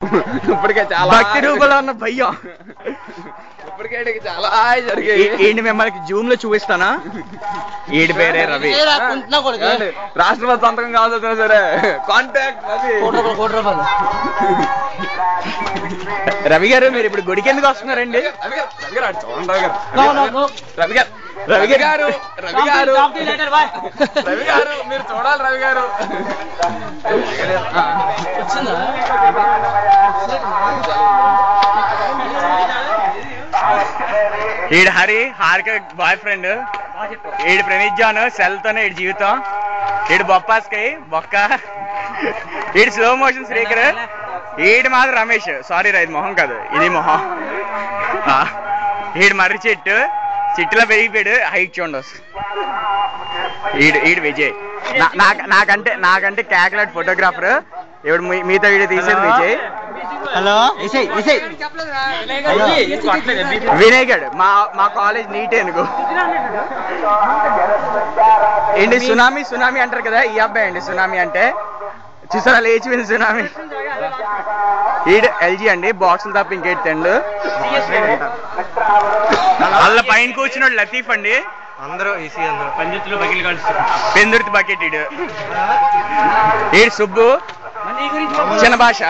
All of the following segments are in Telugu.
ఇప్పటికే చాలా భక్తి రూపంలో ఉన్న భయ్యం. ఇప్పటికే చాలా జరిగాయి. ఏంటి మిమ్మల్ని జూమ్ లో చూపిస్తానా? ఈడి పేరే రవి. రాష్ట్రపతి సంతకం కావాల్సిన సరే కాంటాక్ట్ రవి గారు మీరు ఇప్పుడు గుడికి ఎందుకు వస్తున్నారండి? రవి గారు మీరు చూడాలి. రవి గారు ఈడు హరి హారిక బాయ్ ఫ్రెండ్. ఈడు ప్రణీత్ జాన్ సెల్ తోనే ఈడు జీవితం. ఈడు బొప్పాస్కై బొక్క. ఈడు స్లో మోషన్ శ్రీకర్. ఈడు మాత్రం రమేష్. సారీ రా, ఇది మొహం కాదు, ఇది మొహం. ఈడు మర్రి చెట్టు చెట్టులో పెరిగిపోయాడు. హైట్ చూడండి. ఈడు విజయ్. నాకంటే క్యాకులేట్ ఫోటోగ్రాఫర్. ఇప్పుడు మీతో వీడియో తీసేది విజయ్. హలో వినయ్ గడ్ మా కాలేజ్ నీట్ ఎందుకు ఏంటి సునామీ అంటారు కదా, ఈ అబ్బాయి అండి సునామీ అంటే. చూసారా లేచిపోయింది సునామీ. ఈడు ఎల్జీ అండి, బాక్సులు తప్ప ఇంకేటి తిండు. వాళ్ళ పైన కూర్చున్నాడు లతీఫ్ అండి. అందరూ పెందుర్తి బకెట్. ఈడు సుబ్బు చిన్న భాష.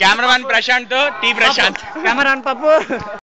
Cameraman Prashant T Prashant. కెమెరాన్ పప్పు.